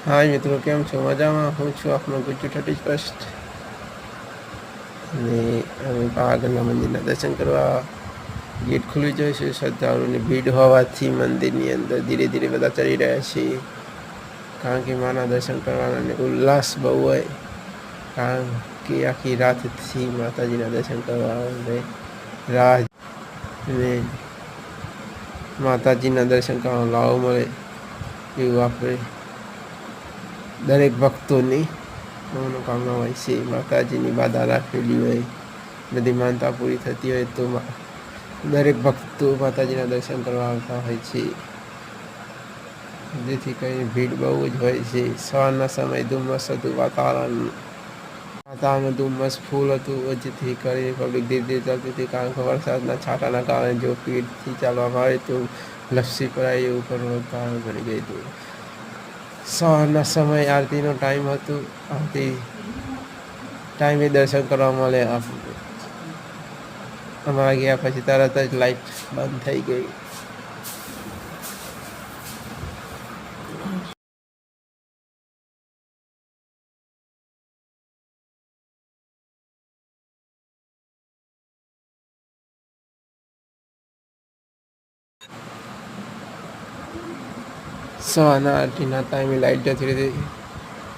હાય મિત્રો, કેમ છો? મજામાં? હું છું આપનો ગુજ્જુ 31st અને અમે પાવાગઢના મંદિરના દર્શન કરવા ગેટ ખુલી જાય છે. શ્રદ્ધાળુઓની ભીડ હોવાથી મંદિરની અંદર ધીરે ધીરે બધા ચડી રહ્યા છે, કારણ કે માના દર્શન કરવાના ઉલ્લાસ બહુ હોય. કારણ કે આખી રાતથી માતાજીના દર્શન કરવા રાહ અને માતાજીના દર્શન કરવાનો લાવો મળે એવું આપણે દરેક ભક્તોની મનોકામના હોય છે. માતાજીની બાધા રાખેલી હોય, બધી માનતા પૂરી થતી હોય તો દરેક ભક્તો માતાજીના દર્શન કરવા આવતા હોય છે. જેથી કરીને ભીડ બહુ જ હોય છે. સવારના સમયે ધુમ્મસ હતું, વાતાવરણ ધુમ્મસ ફૂલ હતું, જેથી કરીને પબ્લિક ધીરે ધીરે ચાલતી હતી. કારણ કે વરસાદના છાંટાના કારણે જો સ્પીડથી ચાલવામાં આવે તો લપસી પડાય એવું પણ કારણ બની ગયું હતું. સવારના સમયે આરતીનો ટાઈમ હતો. આરતી ટાઈમે દર્શન કરવા મળે. અમારા ગયા પછી તરત જ લાઈટ બંધ થઈ ગઈ. સવારના આરતીના ટાઈમે લાઈટ જતી રહી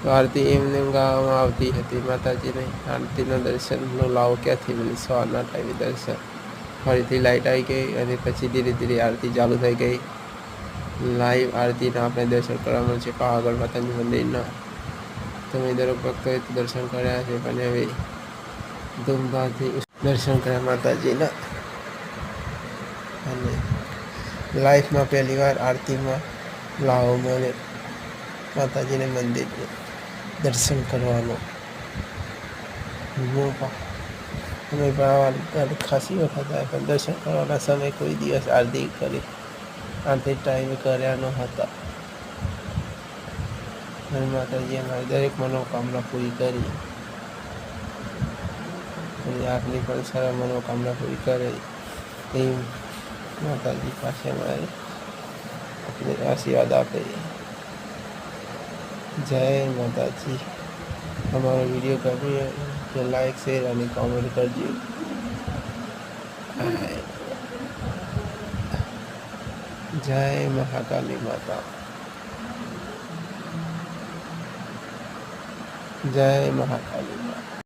તો આરતી એમને એમ ગાવામાં આવતી હતી. માતાજીને આરતીના દર્શનનો લાવો ક્યાંથી મળી? સવારના ટાઈમે દર્શન. ફરીથી લાઈટ આવી ગઈ અને પછી ધીરે ધીરે આરતી ચાલુ થઈ ગઈ. લાઈવ આરતીના આપણે દર્શન કરવા મળશે પાવાગઢ માતાજી મંદિરના. તમે દરેક ભક્તોએ દર્શન કર્યા છે, પણ હવે ધૂમધામથી દર્શન કર્યા માતાજીના. અને લાઈફમાં પહેલી વાર આરતીમાં લાવો મળે માતાજીને મંદિરને દર્શન કરવાનો. અમે પણ ખાસી વખત આવ્યા, પણ દર્શન કરવાના સમય કોઈ દિવસ આરતી ટાઈમે કર્યા ન હતા. અને માતાજીએ અમારી દરેક મનોકામના પૂરી કરી અને આપની પણ સારા મનોકામના પૂરી કરે એ માતાજી પાસે અમારે આપણે આશીર્વાદ આપે. જય માતાજી. અમારો વિડીયો ગમ્યો તો લાઈક, શેર અને કોમેન્ટ કરજો. જય મહાકાલી માતા. જય મહાકાલી માતા.